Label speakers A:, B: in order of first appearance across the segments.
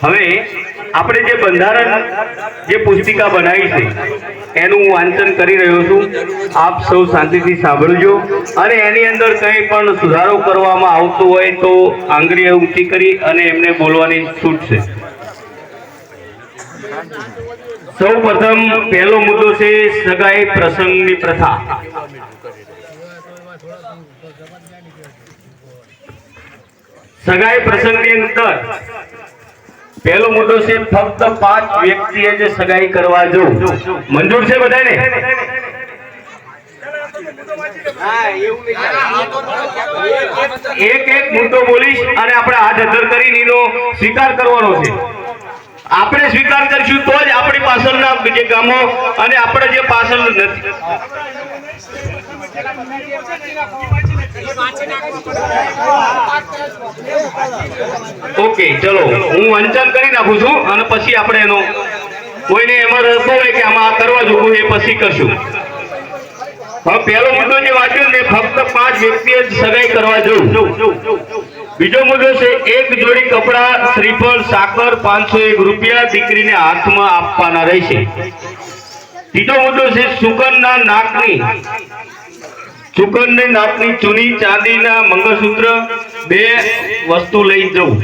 A: હવે આપણે જે બંધારણ જે પુસ્તિકા બનાવી છે એનું હું વાંચન કરી રહ્યો છું, આપ સૌ શાંતિથી સાંભળજો અને એની અંદર કંઈ પણ સુધારો કરવામાં આવતો હોય તો આંગળી ઊંચી કરી અને એમને બોલવાની છૂટ છે। સૌ પ્રથમ પહેલો મુદ્દો છે સગાઈ પ્રસંગની પ્રથા। સગાઈ પ્રસંગની અંદર પહેલો મુદ્દો છે ફક્ત 5 વ્યક્તિએ જે સગાઈ કરવા જો મંજૂર છે બધાને? એક એક મુદ્દો બોલીશ અને આપણે હાથ અધર કરીને એનો સ્વીકાર કરવાનો છે। આપણે સ્વીકાર કરશું તો જ આપણી પાછળના જે ગામો અને આપણે જે પાછળ નથી ઓકે ચલો હું વાંચન કરી નાખું છું અને પછી આપણે એનો કોઈને એમાં રસ હોય કે આમાં આ કરવા જોવું એ પછી કરશું। હવે પહેલો મુદ્દો જે વાંચ્યો ને ફક્ત 5 વ્યક્તિએ સગાઈ કરવા જવું। બીજો મુદ્દો છે એક જોડી કપડા શ્રીફળ સાકર 501 રૂપિયા દીકરીને હાથમાં આપવાના રહેશે। ત્રીજો મુદ્દો છે સુકનના નાકની ચૂની ચાંદીના મંગળસૂત્ર 2 વસ્તુ લઈ જવું।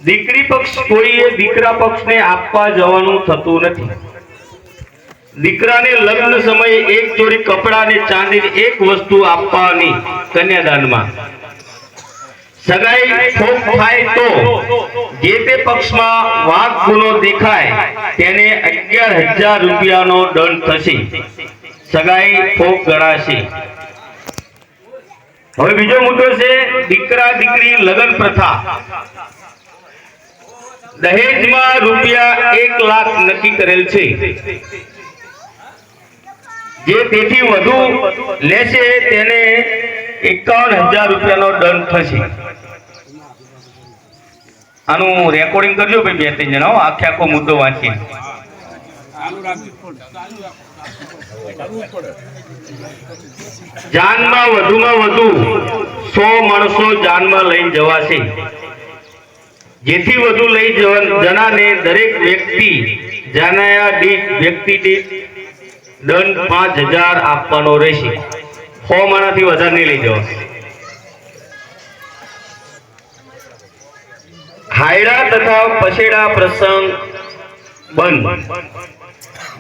A: દીકરી પક્ષ કોઈએ દીકરા પક્ષને આપવા જવાનું થતું નથી। દીકરાને લગ્ન સમયે એક જોડી કપડા અને ચાંદીની એક વસ્તુ આપવાની કન્યાદાનમાં। સગાઈ ઠોક થાય તો જે તે પક્ષમાં વાંક ગુનો દેખાય તેને 11,000 રૂપિયાનો દંડ થશે। સગાઈ ઠોક ગણાશે। હવે બીજો મુદ્દો છે દીકરા દીકરી લગ્ન પ્રથા। દહેજમાં રૂપિયા 1 લાખ નક્કી કરેલ છે। જે તેથી વધુ લેશે તેને 51,000 રૂપિયાનો દંડ થશે। આનું રેકોર્ડિંગ કરજો ભાઈ 2-3 જણા આખે આખો મુદ્દો વાંચી। જાનમાં વધુમાં વધુ 100 માણસો જાનમાં લઈ જવાશે। જેથી વધુ લઈ જનાને દરેક વ્યક્તિ જાનાયા દીઠ વ્યક્તિ દીઠ દંડ 5,000 આપવાનો રહેશે। 100 માણાથી વધારે નહીં લઈ જવા। ખાયડા તથા પછેડા પ્રસંગ બંધ।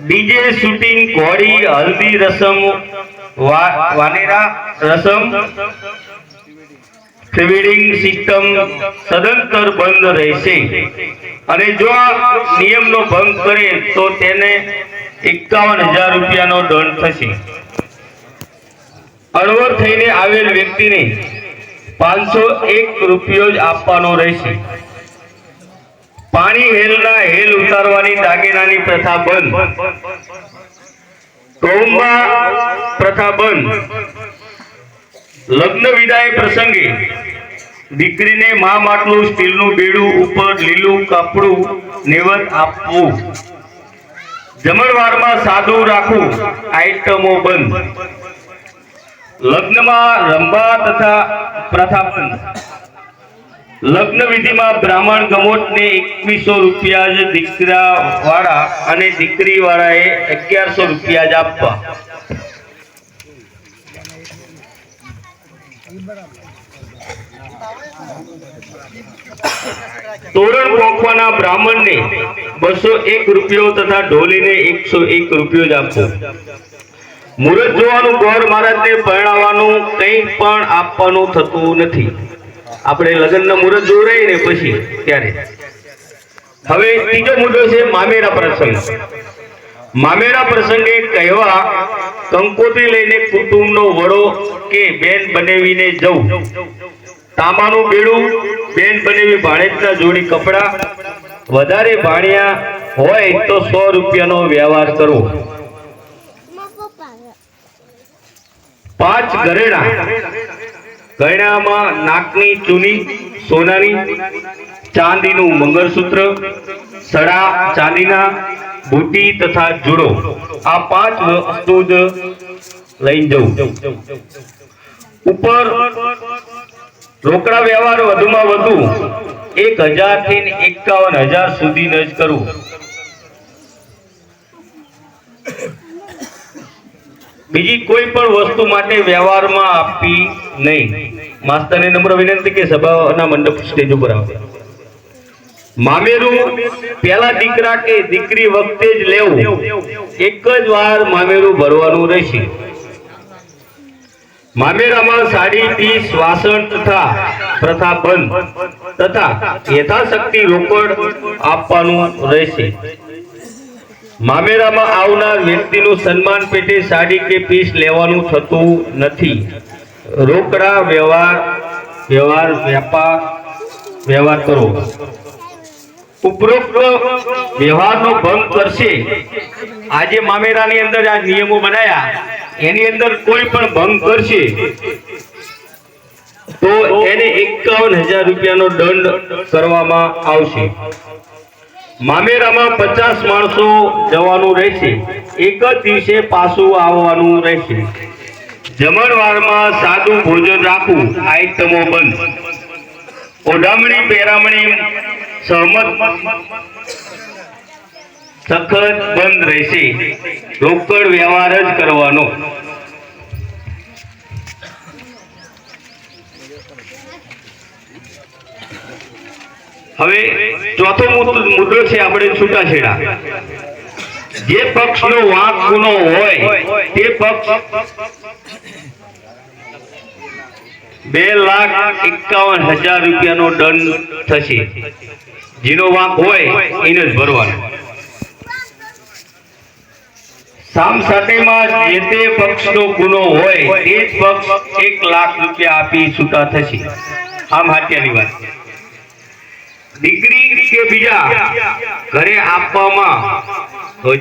A: ડીજે શૂટિંગ ઘોડી હલ્દી રસમ વાનેરા રસમ પ્રીવેડિંગ સિસ્ટમ સદંતર બંધ રહેશે અને જો આ નિયમનો ભંગ કરે તો તેને 51,000 રૂપિયાનો દંડ થશે। અણવર થઈને આવેલ વ્યક્તિને 501 રૂપિયો જ આપવાનો રહેશે। પાણી હેલના હેલ ઉતારવાની દાગીનાની પ્રથા બંધ। કૌંબા પ્રથા બંધ। લગ્ન વિદાય પ્રસંગે દીકરીને મા માટલું સ્ટીલનું બેડું ઉપર લીલું કપડું નેવત આપવું। જમણવારમાં સાદું રાખવું। આઈટમો બંધ। લગ્નમાં રંભા તથા પ્રથા બંધ। લગ્ન વિધિમાં બ્રાહ્મણ ગમોટને 2100 રૂપિયા જ દીકરા વાળા અને દીકરી વાળાએ 1100 રૂપિયા જ આપવા। તોરણ પોખવાના બ્રાહ્મણને 201 રૂપિયો તથા ઢોલીને 101 રૂપિયો જ આપવો। મુહૂર્ત જોવાનું ગોર મહારાજને પરણાવવાનું કંઈ પણ આપવાનું થતું નથી। આપણે લગ્નના મુહૂર્ત જોઈ ને પછી ત્યારે। હવે ત્રીજો મુદ્દો છે મામેરા પ્રસંગ। મામેરા પ્રસંગે કહેવા કંકોત્રી લઈને કુટુંબનો વડો કે બેન બનાવીને જવું। તાંબાનું બેડું, બેન બનેવી ભાણેજના જોડી કપડા, વધારે ભાણિયા હોય તો 100 રૂપિયાનો વ્યવહાર કરવો। 5 ઘરેણા। ઘરેણામાં નાકની ચૂની સોનાની, ચાંદીનું મંગળસૂત્ર, સડા ચાંદીના, બુટી તથા જુડો, આ 5 વસ્તુ જ લઈને જવું। ઉપર રોકડા વ્યવહાર વધુમાં વધુ 1000 થી 51,000 સુધીનું જ કરવું. બીજી કોઈ પણ વસ્તુ માટે વ્યવહારમાં આપવી નહીં. માસ્તરને નમ્ર વિનંતી કે સભાના મંડપ સ્ટેજ ઉપર આવે. મામેરું પહેલા દીકરા કે દીકરી વખતે જ લેવું. એક જ વાર મામેરું ભરવાનું રહેશે. મામેરામાં સાડી, પીસ, વાસણ તથા પ્રથા બંધ તથા યથાશક્તિ રોકડ આપવાનું રહેશે. મામેરામાં આવનાર વ્યક્તિનું સન્માન પેટે સાડી કે પીસ લેવાનું થતું નથી. રોકડા વ્યવહાર કરો. ઉપરોક્ત વ્યવહારનો ભંગ કરશે. આજે મામેરાની અંદર આ નિયમો બનાયા, એની અંદર કોઈ પણ ભંગ કરશે તો એને 51,000 રૂપિયાનો દંડ કરવામાં આવશે. મામેરામાં 50 માણસો જવાનું રહેશે. એક જ દિવસે પાછું આવવાનું રહેશે. જમણવારમાં સાદું ભોજન રાખવું. આઈટમો બંધ. ઓઢામણી પહેરામણી સહમત સખત બંધ રહેશે. રોકડ વ્યવહાર જ કરવાનો. હવે ચોથો મુદ્દો છે આપણે છૂટાછેડા. જે પક્ષનો વાંક ગુનો હોય તે પક્ષ 2,51,000 રૂપિયાનો દંડ થશે. જેનો વાંક હોય એને જ ભરવાનો. સામસાટેમાં જે તે પક્ષનો ગુનો હોય તે જ પક્ષ 1,00,000 રૂપિયા આપી છૂટા થશે. આમ હાથિયાની વાત. દીકરી કે બીજા ઘરે આપવામાં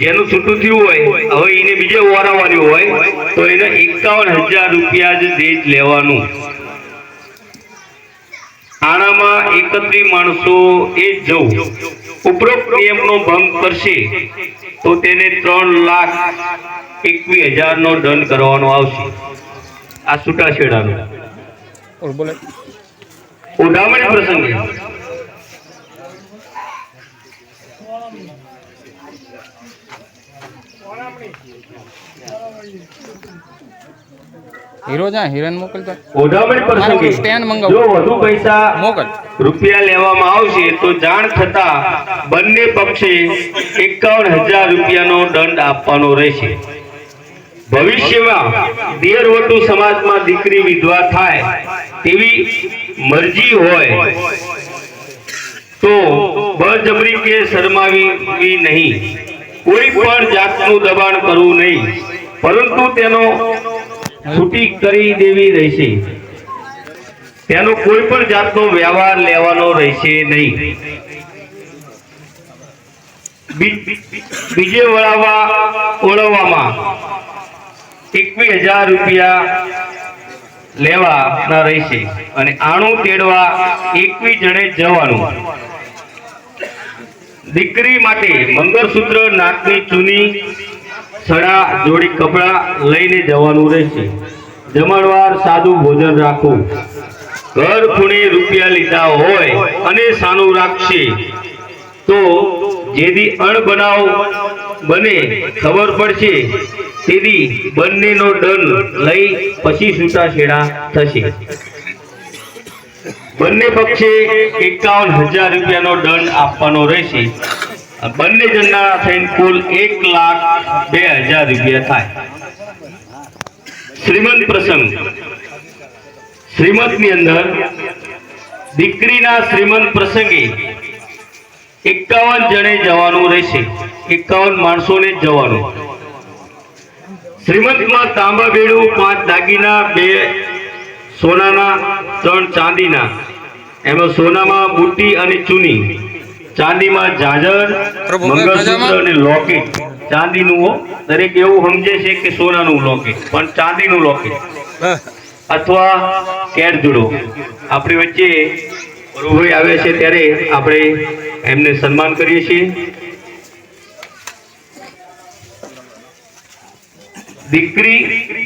A: જેનું છૂટું થયું હોય, હવે એને બીજે વરાવવાની હોય તો એને 51,000 રૂપિયા જ દેજ લેવાનું. આણામાં 31 માણસો એ જવું. ઉપરોક્ત નિયમનો ભંગ કરશે તો તેને 3,21,000 નો દંડ કરવાનો આવશે. આ છૂટાછેડાનો. ઉડામણી પ્રસંગે ઓઢામણી પ્રસંગે જો વધુ પૈસા રૂપિયા લેવામાં આવશે તો જાણ થતા બંને પક્ષે 51,000 રૂપિયાનો દંડ આપવાનો રહેશે. ભવિષ્યમાં દેરવટુ સમાજમાં દીકરી વિધવા થાય તેવી મરજી હોય તો બળજબરી કે શરમાવી નહીં. કોઈ પણ જાતનું દબાણ કરવું નહીં, પરંતુ તેનો છૂટી કરી દેવી રહેશે. તેનો કોઈ પણ જાતનો વ્યવહાર લેવાનો રહેશે નહીં. બીજે ઓળવવામાં 21,000 રૂપિયા લેવાના રહેશે અને આણું તેડવા 21 જણે જવાનું. દીકરી માટે મંગળસૂત્ર, નાકની ચૂની, સડા, જોડી કપડા લઈને જવાનું રહેશે. જમણવાર સાદું ભોજન રાખવું. ઘર ખૂણે રૂપિયા લીધા હોય અને સાનું રાખશે તો જેથી અણબનાવ બને ખબર પડશે તેથી બંનેનો દંડ લઈ પછી છૂટાછેડા થશે. બંને પક્ષે 51,000 રૂપિયાનો દંડ આપવાનો રહેશે. બંને જણના થઈને કુલ 1,02,000 રૂપિયા થાય. શ્રીમંત પ્રસંગ. શ્રીમંતની અંદર દીકરીના શ્રીમંત પ્રસંગે 51 જણે જવાનું રહેશે. 51 માણસોને જવાનું. શ્રીમંતમાં તાંબા બેડું, 5 દાગીના, 2 સોનાના, 3 ચાંદીના. એમાં સોનામાં બુટ્ટી અને ચૂની, ચાંદીમાં ઝાંઝર, મંગળસૂત્ર અને લોકેટ. ચાંદીનું દરેક એવું સમજે છે કે સોનાનું લોકેટ, પણ ચાંદીનું લોકેટ અથવા કેરજુડો. આપણી વચ્ચે પ્રભુભાઈ આવે છે ત્યારે આપણે એમને સન્માન કરીએ છીએ. દીકરી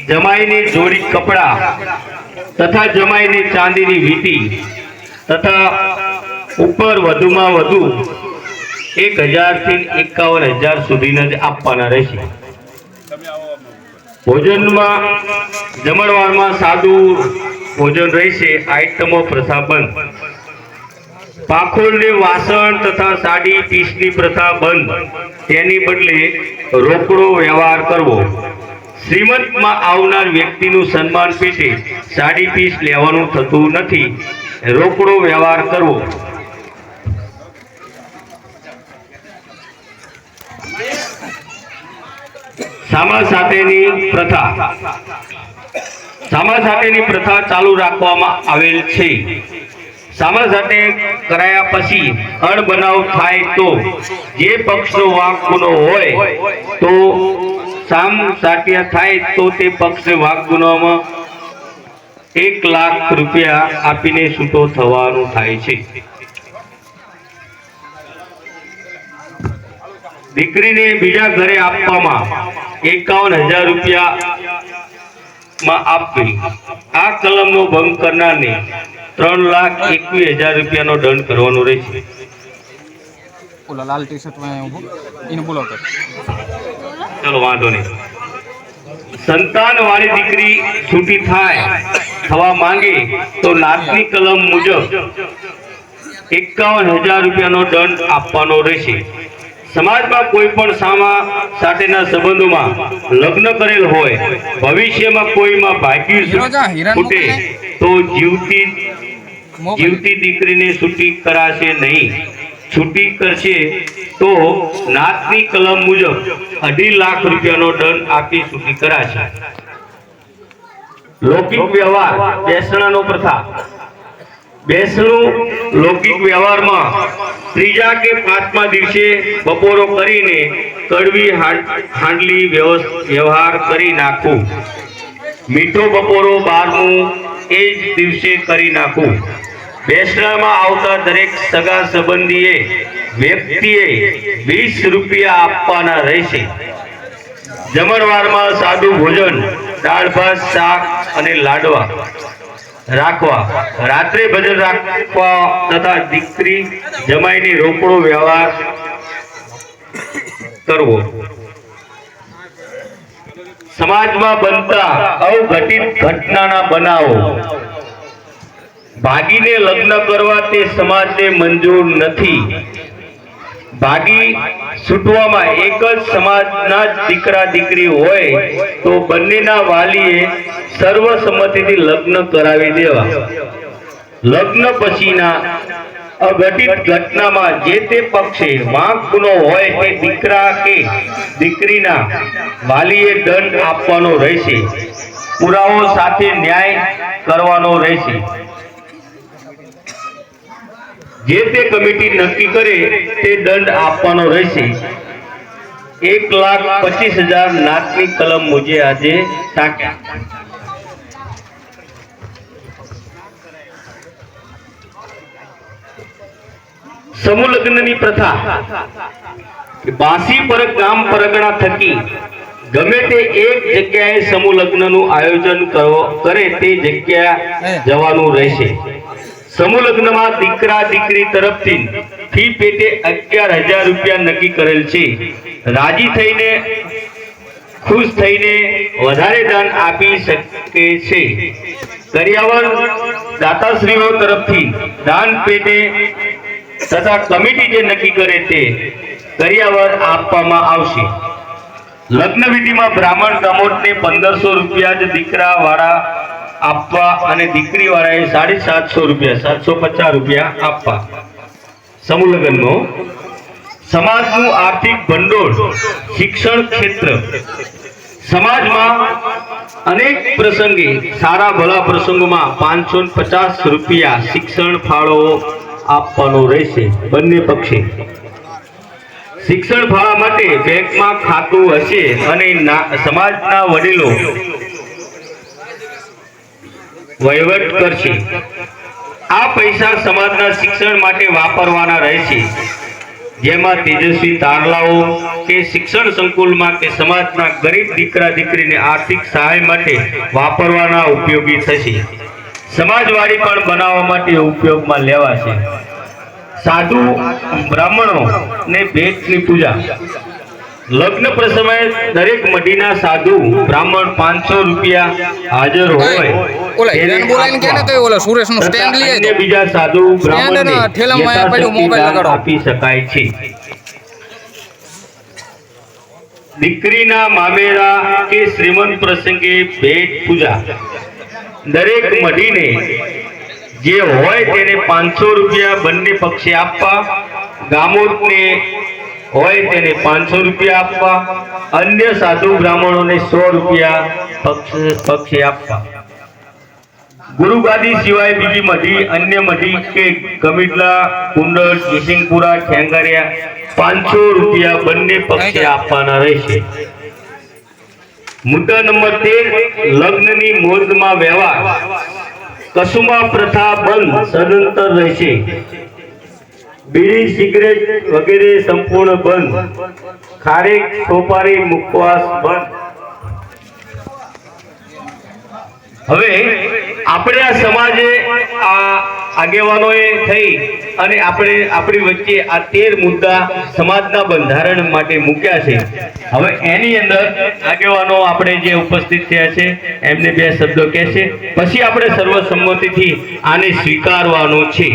A: જમાઈને જોડી કપડા તથા જમાઈને ચાંદીની વીંટી તથા ઉપર વધુમાં વધુ 1000 થી 51,000 સુધીના જ આપવાના રહેશે. ભોજનમાં જમણવારમાં સાદું ભોજન રહેશે. આઈટમો પ્રથા બંધ. પાખોલને વાસણ તથા સાડી પીસની પ્રથા બંધ. તેની બદલે રોકડો વ્યવહાર કરવો. શ્રીમંતમાં આવનાર વ્યક્તિનું સન્માન પેટે સાડી પીસ લેવાનું થતું નથી. રોકડો વ્યવહાર કરવો. સામા સાથેની પ્રથા ચાલુ રાખવામાં આવેલ છે. સામા સાથે કરાયા પછી અણબનાવ થાય તો જે પક્ષનો વાંક ગુનો હોય તો સામ સાટિયા થાય તો તે પક્ષને વાંક ગુનામાં 1 લાખ રૂપિયા આપીને છૂટો થવાનું થાય છે. દીકરીને બીજા ઘરે આપવામાં 51,000 રૂપિયામાં આપવી. આ કલમનો ભંગ કરનારને 3,21,000 રૂપિયાનો દંડ કરવાનો રહેશે.
B: ઓલા લાલ ટી શર્ટ માં એને બોલો તો
A: ચલો વાંધો નહીં. સંતાન વાળી દીકરી છૂટી થવા માંગે તો નાતની કલમ મુજબ 51,000 રૂપિયાનો દંડ આપવાનો રહેશે. સમાજમાં કોઈ પણ સામા સાથેના સંબંધોમાં લગ્ન કરેલ હોય, ભવિષ્યમાં કોઈમાં ભાગ્યું છૂટે તો જીવતી દીકરીને છૂટી કરાશે નહીં. છૂટી કરશે તો નાતની કલમ મુજબ 2.5 લાખ રૂપિયાનો દંડ આપી છૂટી કરાશે. લૌકિક વ્યવહાર બેસણાનો પ્રથા. બેસણું લૌકિક વ્યવહારમાં ત્રીજા કે પાંચમા દિવસે બપોરો કરીને કડવી હાંડલી વ્યવહાર કરી નાખવું. મીઠો બપોરો 12મું એ જ દિવસે કરી નાખવું. બેસણામાં આવતા દરેક સગા સંબંધીએ વ્યક્તિએ 20 રૂપિયા આપવાના રહેશે. જમણવારમાં સાદું ભોજન, દાળ ભાત, શાક અને લાડવા રાખવા. રાત્રે ભજન રાખવા તથા દીકરી જમાઈની રોકડો વ્યવહાર કરવો. સમાજમાં બનતા અવઘટિત ઘટનાના બનાવો. ભાગીને લગ્ન કરવા તે સમાજને મંજૂર નથી. ભાગી છૂટવામાં એક જ સમાજના દીકરા દીકરી હોય તો બંનેના વાલીએ સર્વસંમતિથી લગ્ન કરાવી દેવા. લગ્ન પછીના અઘટિત ઘટનામાં જે તે પક્ષે વાંક ગુનો હોય તે દીકરા કે દીકરીના વાલીએ દંડ આપવાનો રહેશે. પુરાવો સાથે ન્યાય કરવાનો રહેશે. જે તે કમિટી નક્કી કરે તે દંડ આપવાનો રહેશે. 1,25,000 નાતની કલમ મુજે આજે ટાંક્યા. સમૂહ લગ્નની પ્રથા. બાસી પરગ ગામ પરગણા થકી ગમે તે એક જગ્યાએ સમૂહ લગ્નનું આયોજન કરે તે જગ્યા જવાનું રહેશે. સમૂહ લગ્નમાં દીકરા દીકરી તરફથી ફી પેટે 11,000 રૂપિયા નક્કી કરેલ છે. રાજી થઈને ખુશ થઈને વધારે દાન આપી શકે છે. કરિયાવર દાતાશ્રીઓ તરફથી દાન પેટે તથા કમિટી જે નક્કી કરે તે કરિયાવર આપવામાં આવશે. લગ્ન વિધિમાં બ્રાહ્મણ દામોદને 1,500 રૂપિયા જ દીકરા વાળા આપવા અને દીકરી વાળાએ 750 રૂપિયા 750 રૂપિયા આપવા. સમૂહ લગ્નનો સમાજનું આર્થિક ભંડોળ. શિક્ષણ ક્ષેત્ર. સમાજમાં અનેક પ્રસંગે સારા ભલા પ્રસંગોમાં 550 રૂપિયા શિક્ષણ ફાળો આપવાનો રહેશે બંને પક્ષે. શિક્ષણ ફાળા માટે બેંકમાં ખાતું હશે અને સમાજના વડીલો વહીવટ કરશે. આ પૈસા સમાજના શિક્ષણ માટે વાપરવાના રહેશે, જેમાં તેજસ્વી તારલાઓ કે શિક્ષણ સંકુલમાં કે સમાજના ગરીબ દીકરા દીકરીને આર્થિક સહાય માટે વાપરવાના ઉપયોગી થશે. સમાજવાડી પણ બનાવવા માટે ઉપયોગમાં લેવાશે. સાધુ બ્રાહ્મણો ને ભેટની પૂજા. લગ્ન પ્રસંગે દરેક મઢીના સાધુ બ્રાહ્મણ 500 રૂપિયા હાજર હોય
B: ઓલા
A: તેને
B: હિરેન બોલાઈને કે ને તો ઓલા સુરેશનું
A: તથા
B: સ્ટેન્ડ લઈ
A: અન્ય
B: આવ્યો.
A: બીજા સાધુ બ્રાહ્મણને
B: સ્ટેન્ડના ઠેલામાં અહીંયા પડ્યું,
A: યથાશક્તિ
B: મોબાઈલ
A: દાન
B: લગાડો.
A: આપી શકાય છે. દીકરીના મામેરા કે શ્રીમંત પ્રસંગે ભેટ પૂજા. દરેક મઢીને જે હોય તેને 500 રૂપિયા બંને પક્ષે આપવા. ગામોતને હોય તેને 500 રૂપિયા આપવા. અન્ય સાધુ બ્રાહ્મણોને 100 રૂપિયા પક્ષે આપવા. ગુરુગાદી સિવાય બીજી મઢી, અન્ય મઢી કે ગમિડલા, કુંડળ, જયસિંહપુરા, ખેંગારિયા 500 રૂપિયા બંને પક્ષે આપવાના રહેશે. મુદ્દા નંબર 13, લગ્નની મોજમાં વ્યવહાર. કસુમા પ્રથા બંધ સદંતર રહેશે. બીડી, સિગરેટ વગેરે સંપૂર્ણ બંધ. ખારેક, સોપારી, મુખવાસ બંધ. હવે આપણે આ સમાજે આ આગેવાનોએ થઈ અને આપણે આપણી વચ્ચે આ 13 મુદ્દા સમાજના બંધારણ માટે મૂક્યા છે. હવે એની અંદર આગેવાનો આપણે જે ઉપસ્થિત થયા છે એમને 2 શબ્દો કહેશે, પછી આપણે સર્વસંમતિથી આને સ્વીકારવાનું છે.